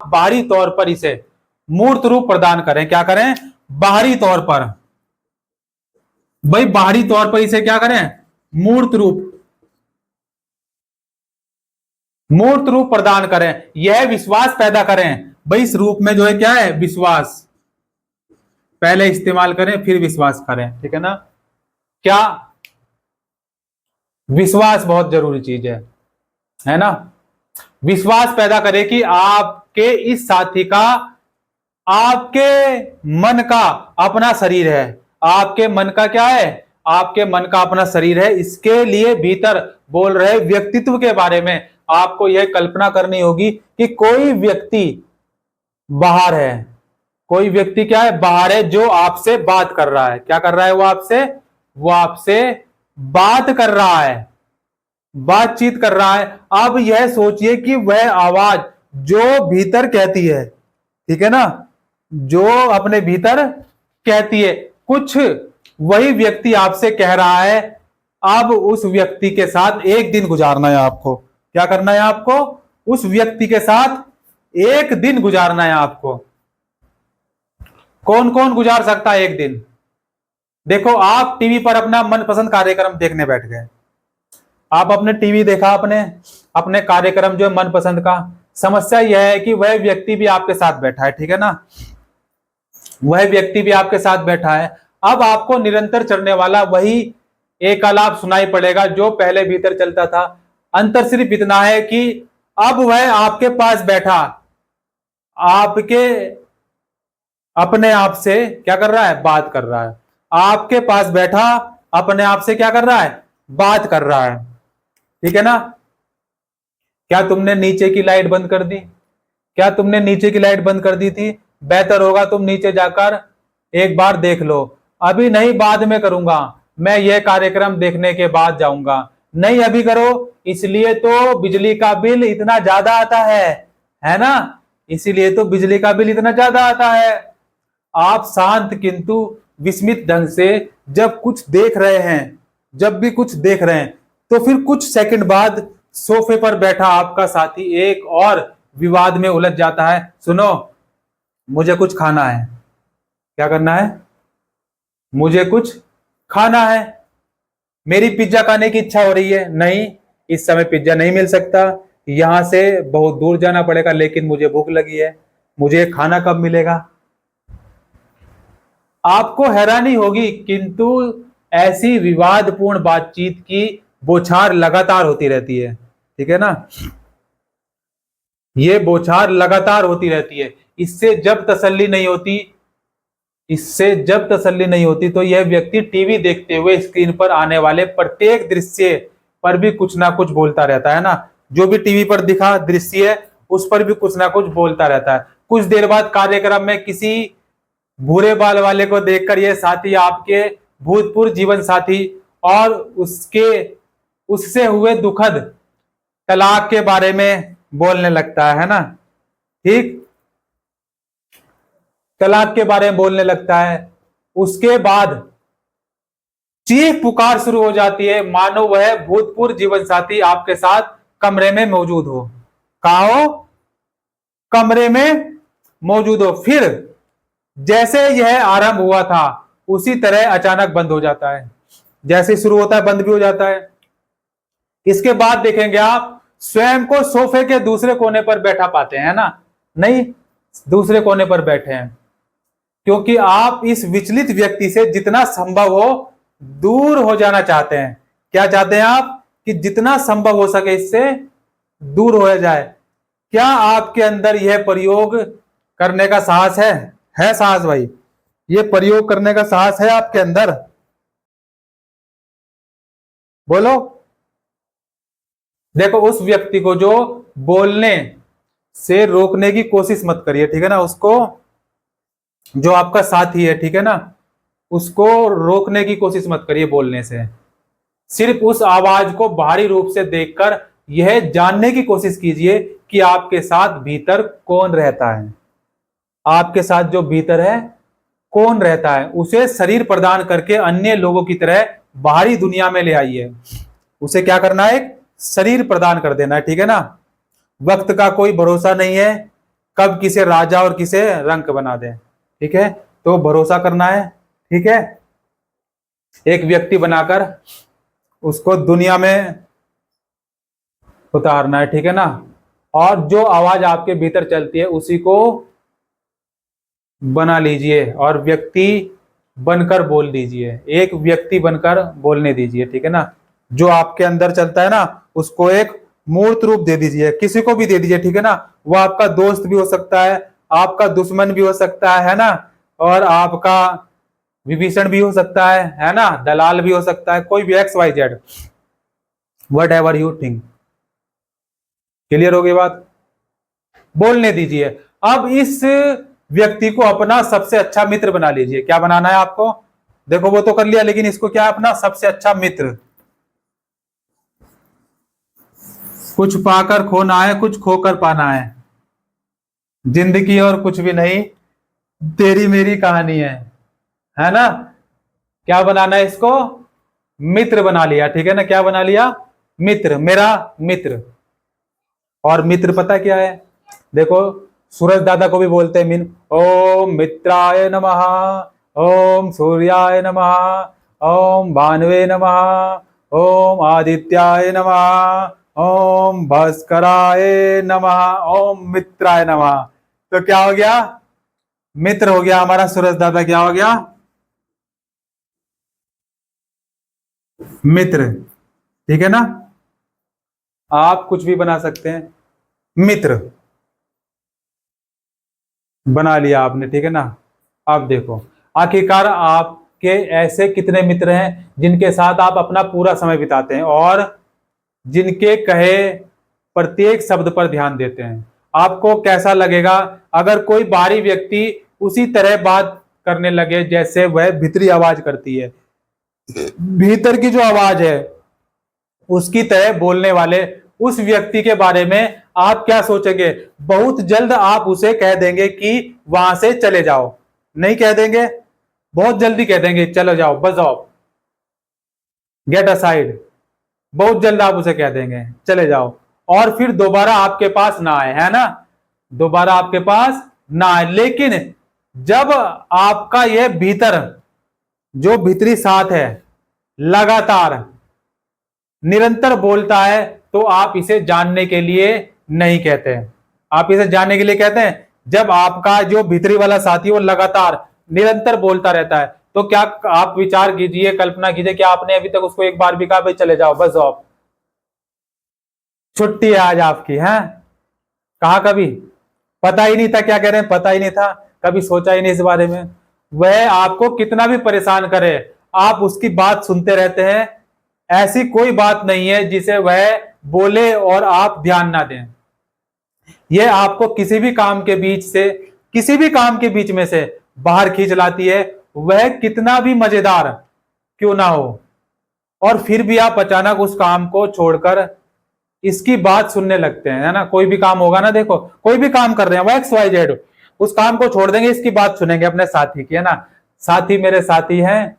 बाहरी तौर पर इसे मूर्त रूप प्रदान करें। क्या करें? बाहरी तौर पर। भाई बाहरी तौर पर इसे क्या करें? मूर्त रूप प्रदान करें। यह विश्वास पैदा करें। भाई इस रूप में जो है क्या है? विश्वास। पहले इस्तेमाल करें फिर विश्वास करें, ठीक है ना? क्या? विश्वास बहुत जरूरी चीज है ना? विश्वास पैदा करे कि आपके इस साथी का, आपके मन का अपना शरीर है। आपके मन का क्या है? आपके मन का अपना शरीर है। इसके लिए भीतर बोल रहे व्यक्तित्व के बारे में आपको यह कल्पना करनी होगी कि कोई व्यक्ति बाहर है। कोई व्यक्ति क्या है? बाहर है, जो आपसे बात कर रहा है। क्या कर रहा है? वो आपसे बात कर रहा है, बातचीत कर रहा है। अब यह सोचिए कि वह आवाज जो भीतर कहती है, ठीक है ना, जो अपने भीतर कहती है, कुछ वही व्यक्ति आपसे कह रहा है। अब उस व्यक्ति के साथ एक दिन गुजारना है आपको। क्या करना है आपको? उस व्यक्ति के साथ एक दिन गुजारना है आपको। कौन कौन गुजार सकता है एक दिन? देखो, आप टीवी पर अपना मनपसंद कार्यक्रम देखने बैठ गए। आप अपने टीवी देखा, अपने कार्यक्रम जो है मनपसंद का। समस्या यह है कि वह व्यक्ति भी आपके साथ बैठा है, ठीक है ना? वह व्यक्ति भी आपके साथ बैठा है। अब आपको निरंतर चलने वाला वही एक आलाप सुनाई पड़ेगा जो पहले भीतर चलता था। अंतर सिर्फ इतना है कि अब वह आपके पास बैठा, आपके अपने आप से क्या कर रहा है? बात कर रहा है। आपके पास बैठा अपने आप से क्या कर रहा है? बात कर रहा है, ठीक है ना? क्या तुमने नीचे की लाइट बंद कर दी? क्या तुमने नीचे की लाइट बंद कर दी थी? बेहतर होगा तुम नीचे जाकर एक बार देख लो। अभी नहीं, बाद में करूंगा, मैं यह कार्यक्रम देखने के बाद जाऊंगा। नहीं, अभी करो, इसलिए तो बिजली का बिल इतना ज्यादा आता है ना? इसीलिए तो बिजली का बिल इतना ज्यादा आता है। आप शांत किंतु विस्मित ढंग से जब कुछ देख रहे हैं, जब भी कुछ देख रहे हैं, तो फिर कुछ सेकंड बाद सोफे पर बैठा आपका साथी एक और विवाद में उलझ जाता है। सुनो, मुझे कुछ खाना है। क्या करना है? मुझे कुछ खाना है। मेरी पिज्जा खाने की इच्छा हो रही है। नहीं, इस समय पिज्जा नहीं मिल सकता, यहां से बहुत दूर जाना पड़ेगा, लेकिन मुझे भूख लगी है। मुझे खाना कब मिलेगा? आपको हैरानी होगी, किंतु ऐसी विवादपूर्ण बातचीत की बौछार लगातार होती रहती है, ठीक है ना? ये बौछार लगातार होती रहती है। इससे जब तसल्ली नहीं होती तो यह व्यक्ति टीवी देखते हुए स्क्रीन पर आने वाले प्रत्येक दृश्य पर भी कुछ ना कुछ बोलता रहता है ना? जो भी टीवी पर दिखा दृश्य है उस पर भी कुछ ना कुछ बोलता रहता है। कुछ देर बाद कार्यक्रम में किसी भूरे बाल वाले को देखकर यह साथी आपके भूतपूर्व जीवन साथी और उससे हुए दुखद तलाक के बारे में बोलने लगता है ना? ठीक, तलाक के बारे में बोलने लगता है। उसके बाद चीख पुकार शुरू हो जाती है, मानो वह भूतपूर्व जीवन साथी आपके साथ कमरे में मौजूद हो। कहा हो? कमरे में मौजूद हो। फिर जैसे यह आरंभ हुआ था उसी तरह अचानक बंद हो जाता है। जैसे शुरू होता है बंद भी हो जाता है। इसके बाद देखेंगे आप स्वयं को सोफे के दूसरे कोने पर बैठा पाते हैं ना? नहीं, दूसरे कोने पर बैठे हैं, क्योंकि आप इस विचलित व्यक्ति से जितना संभव हो दूर हो जाना चाहते हैं। क्या चाहते हैं आप? कि जितना संभव हो सके इससे दूर हो जाए। क्या आपके अंदर यह प्रयोग करने का साहस है साहस भाई? ये प्रयोग करने का साहस है आपके अंदर? बोलो। देखो, उस व्यक्ति को जो बोलने से रोकने की कोशिश मत करिए, ठीक है ना? उसको, जो आपका साथी है, ठीक है ना, उसको रोकने की कोशिश मत करिए बोलने से। सिर्फ उस आवाज को बाहरी रूप से देखकर यह जानने की कोशिश कीजिए कि आपके साथ भीतर कौन रहता है। आपके साथ जो भीतर है कौन रहता है, उसे शरीर प्रदान करके अन्य लोगों की तरह बाहरी दुनिया में ले आइए। उसे क्या करना है? एक शरीर प्रदान कर देना है, ठीक है ना? वक्त का कोई भरोसा नहीं है, कब किसे राजा और किसे रंक बना दें। ठीक है, तो भरोसा करना है। ठीक है, एक व्यक्ति बनाकर उसको दुनिया में उतारना है। ठीक है ना, और जो आवाज आपके भीतर चलती है उसी को बना लीजिए और व्यक्ति बनकर बोल दीजिए, एक व्यक्ति बनकर बोलने दीजिए। ठीक है ना, जो आपके अंदर चलता है ना उसको एक मूर्त रूप दे दीजिए, किसी को भी दे दीजिए। ठीक है ना, वो आपका दोस्त भी हो सकता है, आपका दुश्मन भी हो सकता है ना, और आपका विभीषण भी हो सकता है ना, दलाल भी हो सकता है, कोई भी XYZ, what ever you think. Clear हो गई बात? बोलने दीजिए। अब इस व्यक्ति को अपना सबसे अच्छा मित्र बना लीजिए। क्या बनाना है आपको? देखो वो तो कर लिया, लेकिन इसको क्या अपना सबसे अच्छा मित्र। कुछ पाकर खोना है, कुछ खोकर पाना है, जिंदगी और कुछ भी नहीं, तेरी मेरी कहानी है ना। क्या बनाना है इसको? मित्र बना लिया। ठीक है ना, क्या बना लिया? मित्र, मेरा मित्र। और मित्र पता क्या है? देखो सूरज दादा को भी बोलते हैं मीन, ओम मित्राय नमः, ओम सूर्याय नमः, ओम भानुवे नमः, ओम आदित्याय नमः, ओम भास्कराय नमः, ओम मित्राय नमः। तो क्या हो गया? मित्र हो गया हमारा सूरज दादा। क्या हो गया? मित्र। ठीक है ना, आप कुछ भी बना सकते हैं, मित्र बना लिया आपने। ठीक है ना, आप देखो आखिरकार आपके ऐसे कितने मित्र हैं जिनके साथ आप अपना पूरा समय बिताते हैं और जिनके कहे प्रत्येक शब्द पर ध्यान देते हैं। आपको कैसा लगेगा अगर कोई बाहरी व्यक्ति उसी तरह बात करने लगे जैसे वह भीतरी आवाज करती है, भीतर की जो आवाज है उसकी तरह बोलने वाले उस व्यक्ति के बारे में आप क्या सोचेंगे? बहुत जल्द आप उसे कह देंगे कि वहां से चले जाओ। नहीं कह देंगे? बहुत जल्दी कह देंगे चलो जाओ, बस जाओ, गेट असाइड। बहुत जल्द आप उसे कह देंगे चले जाओ, और फिर दोबारा आपके पास ना आए, है ना, दोबारा आपके पास ना आए। लेकिन जब आपका यह भीतर जो भीतरी साथ है लगातार निरंतर बोलता है तो आप इसे जानने के लिए नहीं कहते, आप इसे जानने के लिए कहते हैं। जब आपका जो भीतरी वाला साथी वो लगातार निरंतर बोलता रहता है तो क्या आप विचार कीजिए, कल्पना कीजिए कि आपने अभी तक उसको एक बार भी कहा भाई चले जाओ, बस जाओ, छुट्टी है आज आपकी, है? कहा कभी? पता ही नहीं था क्या कह रहे हैं, पता ही नहीं था, कभी सोचा ही नहीं इस बारे में। वह आपको कितना भी परेशान करे आप उसकी बात सुनते रहते हैं। ऐसी कोई बात नहीं है जिसे वह बोले और आप ध्यान ना दें। यह आपको किसी भी काम के बीच से, किसी भी काम के बीच में से बाहर खींच लाती है, वह कितना भी मजेदार क्यों ना हो। और फिर भी आप अचानक उस काम को छोड़कर इसकी बात सुनने लगते हैं, है ना। कोई भी काम होगा ना, देखो कोई भी काम कर रहे हैं वो XYZ, उस काम को छोड़ देंगे, इसकी बात सुनेंगे अपने साथी की, है ना। साथी मेरे साथी हैं,